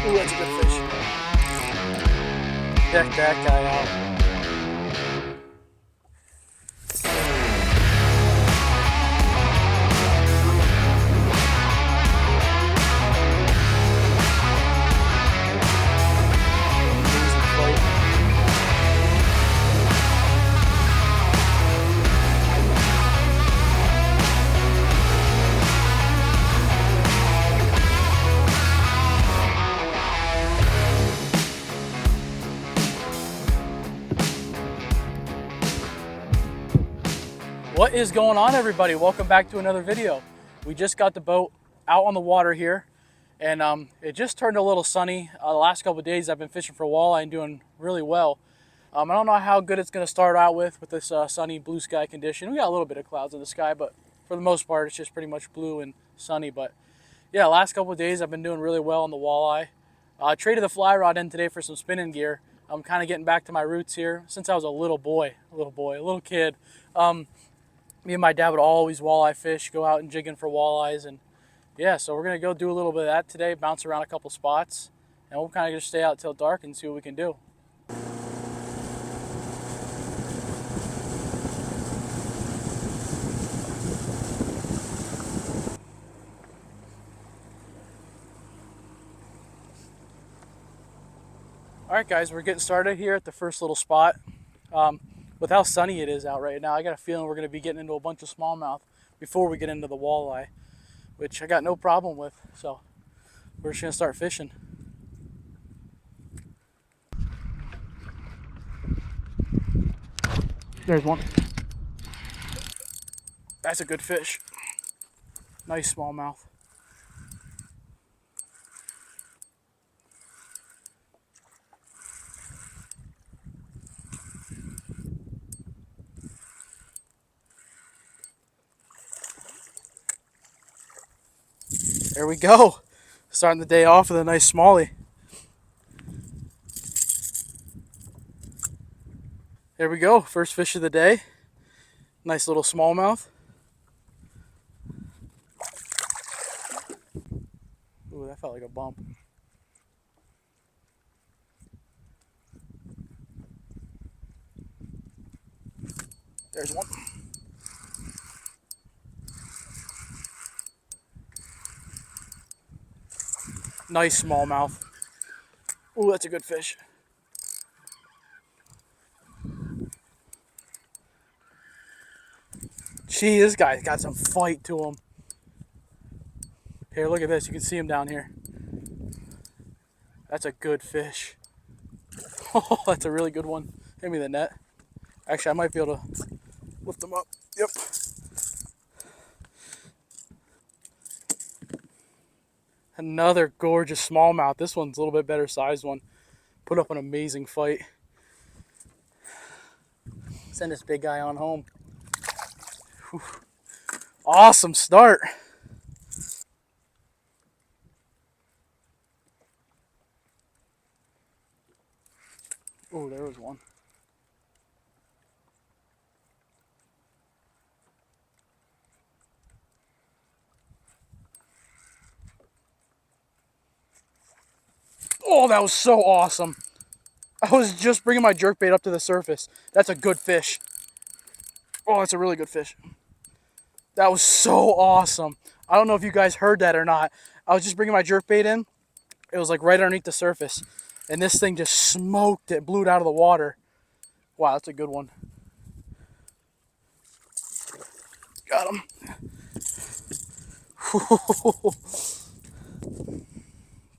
Ooh, that's a good fish. Check that guy out. What is going on, everybody? Welcome back to another video. We just got the boat out on the water here, and it just turned a little sunny. The last couple of days I've been fishing for walleye and doing really well. I don't know how good it's going to start out with this sunny blue sky condition. We got a little bit of clouds in the sky, but for the most part it's just pretty much blue and sunny. But yeah, last couple of days I've been doing really well on the walleye. I traded the fly rod in today for some spinning gear. I'm kind of getting back to my roots here since I was a little kid. Me and my dad would always walleye fish, go out and jigging for walleyes, and yeah, so we're gonna go do a little bit of that today, bounce around a couple spots, and we'll kind of just stay out till dark and see what we can do. All right, guys, we're getting started here at the first little spot. With how sunny it is out right now, I got a feeling we're going to be getting into a bunch of smallmouth before we get into the walleye, which I got no problem with. So we're just going to start fishing. There's one. That's a good fish. Nice smallmouth. There we go. Starting the day off with a nice smallie. There we go. First fish of the day. Nice little smallmouth. Ooh, that felt like a bump. There's one. Nice smallmouth. Ooh, that's a good fish. Gee, this guy's got some fight to him. Here, look at this. You can see him down here. That's a good fish. Oh, that's a really good one. Give me the net. Actually, I might be able to lift them up. Yep. Another gorgeous smallmouth. This one's a little bit better sized one. Put up an amazing fight. Send this big guy on home. Whew. Awesome start. Oh, there was one. Oh, that was so awesome. I was just bringing my jerkbait up to the surface. That's a good fish. Oh, that's a really good fish. That was so awesome. I don't know if you guys heard that or not. I was just bringing my jerkbait in. It was like right underneath the surface. And this thing just smoked it, blew it out of the water. Wow, that's a good one. Got him.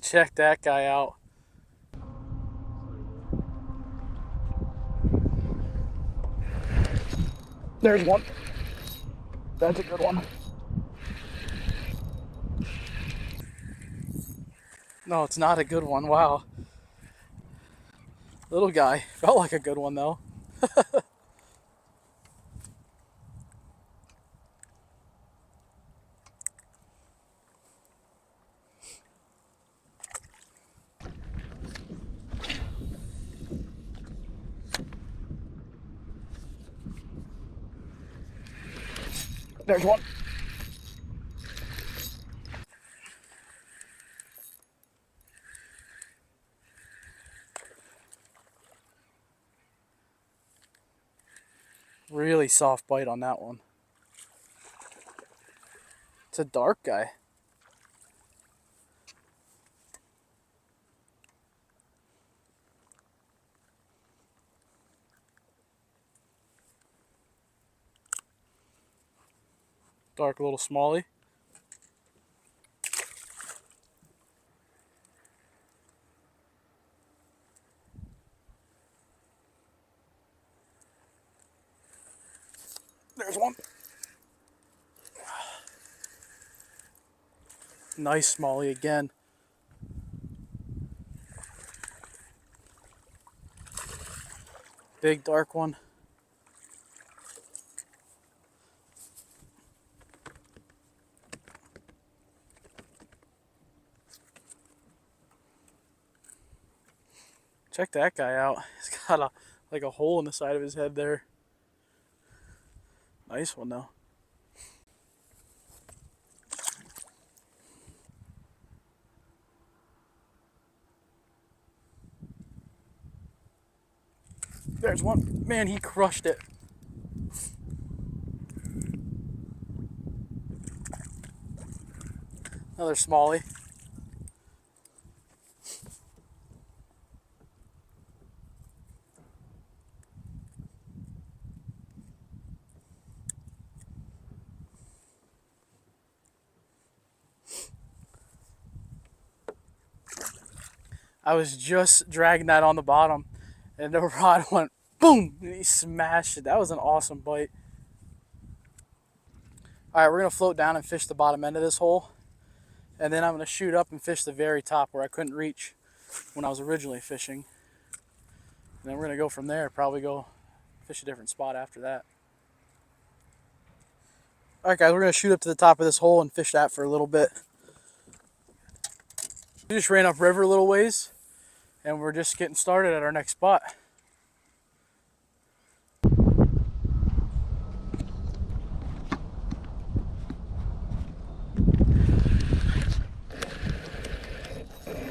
Check that guy out. There's one. That's a good one. No, it's not a good one. Wow. Little guy. Felt like a good one, though. There's one. Really soft bite on that one. It's a dark guy. Dark little smallie. There's one. Nice smallie again. Big dark one. Check that guy out. He's got like a hole in the side of his head there. Nice one though. There's one. Man, he crushed it. Another smallie. I was just dragging that on the bottom, and the rod went boom, and he smashed it. That was an awesome bite. All right, we're gonna float down and fish the bottom end of this hole, and then I'm gonna shoot up and fish the very top where I couldn't reach when I was originally fishing. And then we're gonna go from there, probably go fish a different spot after that. All right, guys, we're gonna shoot up to the top of this hole and fish that for a little bit. We just ran upriver a little ways, and we're just getting started at our next spot.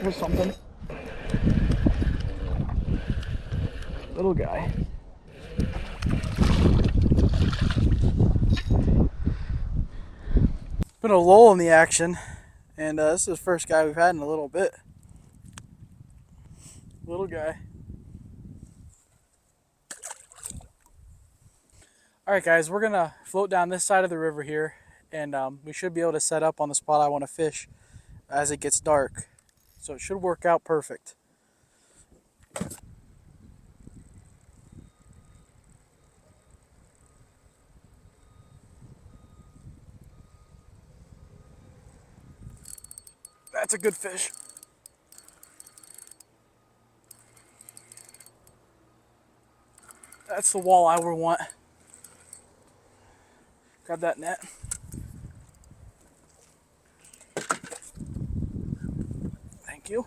Here's something. Little guy. Been a lull in the action, and this is the first guy we've had in a little bit. Little guy. All right, guys, we're gonna float down this side of the river here, and we should be able to set up on the spot I want to fish as it gets dark. So it should work out perfect. That's a good fish. That's the walleye we want. Grab that net. Thank you.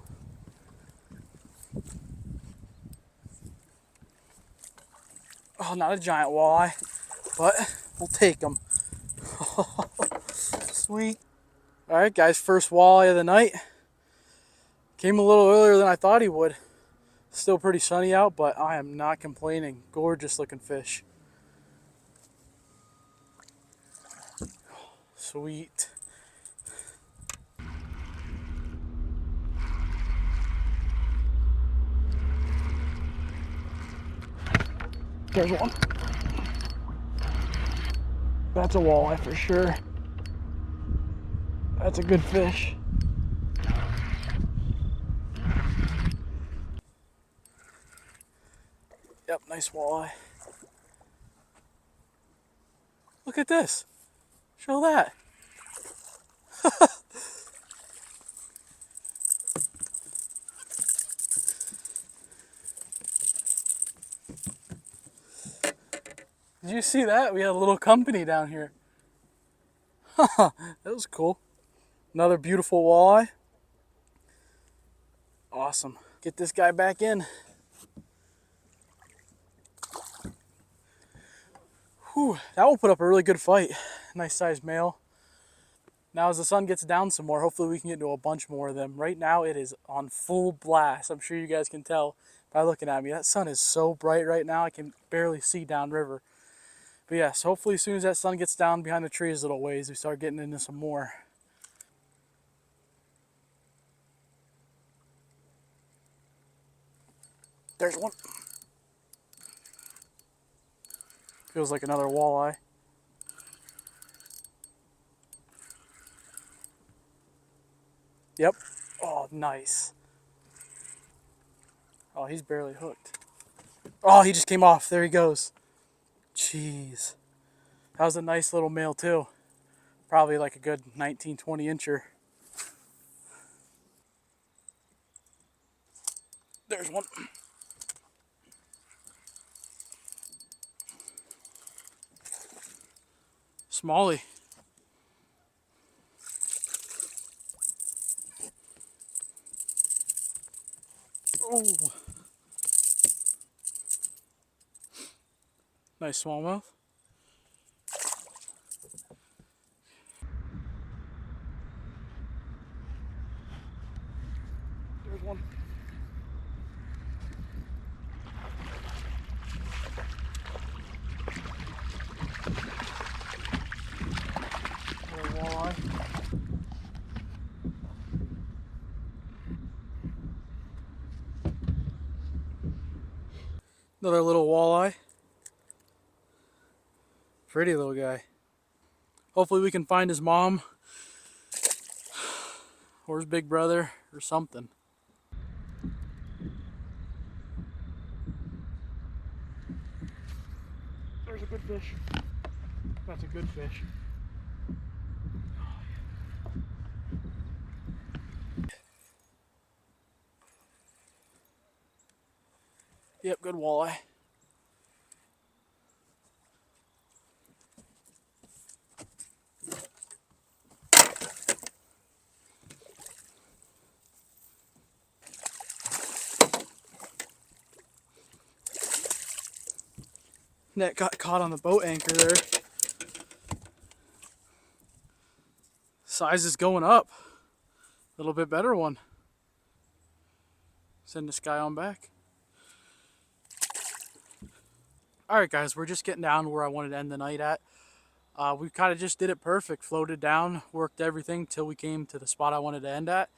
Oh, not a giant walleye, but we'll take them. Sweet. All right, guys, first walleye of the night. Came a little earlier than I thought he would. Still pretty sunny out, but I am not complaining. Gorgeous looking fish. Sweet. There's one. That's a walleye for sure. That's a good fish. Yep, nice walleye. Look at this. Show that. Did you see that? We had a little company down here. That was cool. Another beautiful walleye. Awesome. Get this guy back in. Whew, that will put up a really good fight. Nice sized male. Now as the sun gets down some more, hopefully we can get into a bunch more of them. Right now it is on full blast. I'm sure you guys can tell by looking at me. That sun is so bright right now, I can barely see downriver. But yes, hopefully as soon as that sun gets down behind the trees a little ways, we start getting into some more. There's one. Feels like another walleye. Yep. Oh, nice. Oh, he's barely hooked. Oh, he just came off. There he goes. Jeez. That was a nice little male too. Probably like a good 19, 20 incher. There's one. Smallie. Oh. Nice smallmouth. There's one. Little walleye. Another little walleye. Pretty little guy. Hopefully we can find his mom or his big brother or something. There's a good fish. That's a good fish. Yep, good walleye. Net got caught on the boat anchor there. Size is going up. A little bit better one. Send this guy on back. Alright guys, we're just getting down where I wanted to end the night at. We kind of just did it perfect. Floated down, worked everything till we came to the spot I wanted to end at.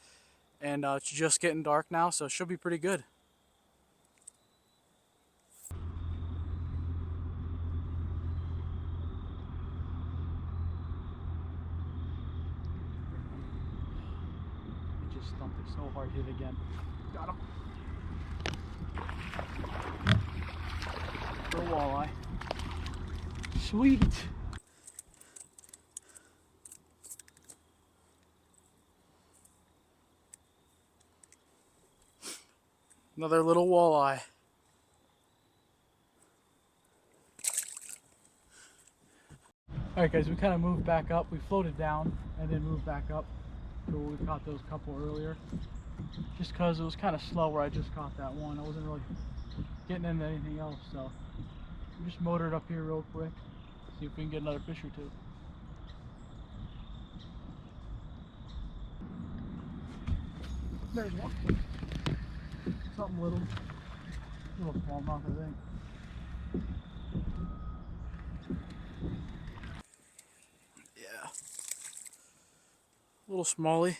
And it's just getting dark now, so it should be pretty good. He just stumped it so hard, hit again. Got him. For a walleye. Sweet. Another little walleye. Alright guys, we kind of moved back up. We floated down and then moved back up to where we caught those couple earlier. Just because it was kind of slow where I just caught that one. I wasn't really getting into anything else, so we just motored up here real quick. See if we can get another fish or two. There's one. Something little smallmouth, I think. Yeah. Little smallie.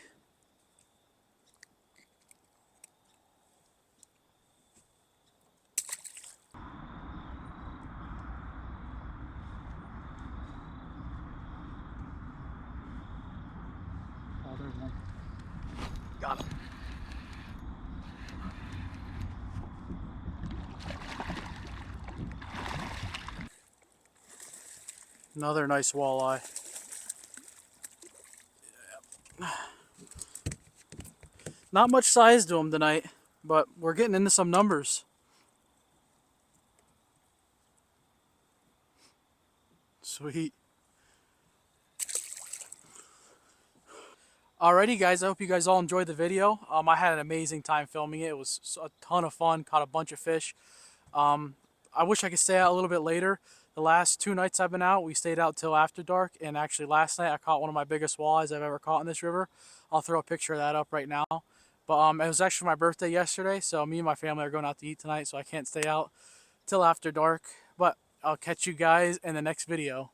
Oh, there's one. Got him. Another nice walleye. Yeah. Not much size to them tonight, but we're getting into some numbers. Sweet. Alrighty guys, I hope you guys all enjoyed the video. I had an amazing time filming it. It was a ton of fun, caught a bunch of fish. I wish I could stay out a little bit later. The last 2 nights I've been out, we stayed out till after dark, and actually last night I caught one of my biggest walleyes I've ever caught in this river. I'll throw a picture of that up right now. But it was actually my birthday yesterday, so me and my family are going out to eat tonight, so I can't stay out till after dark. But I'll catch you guys in the next video.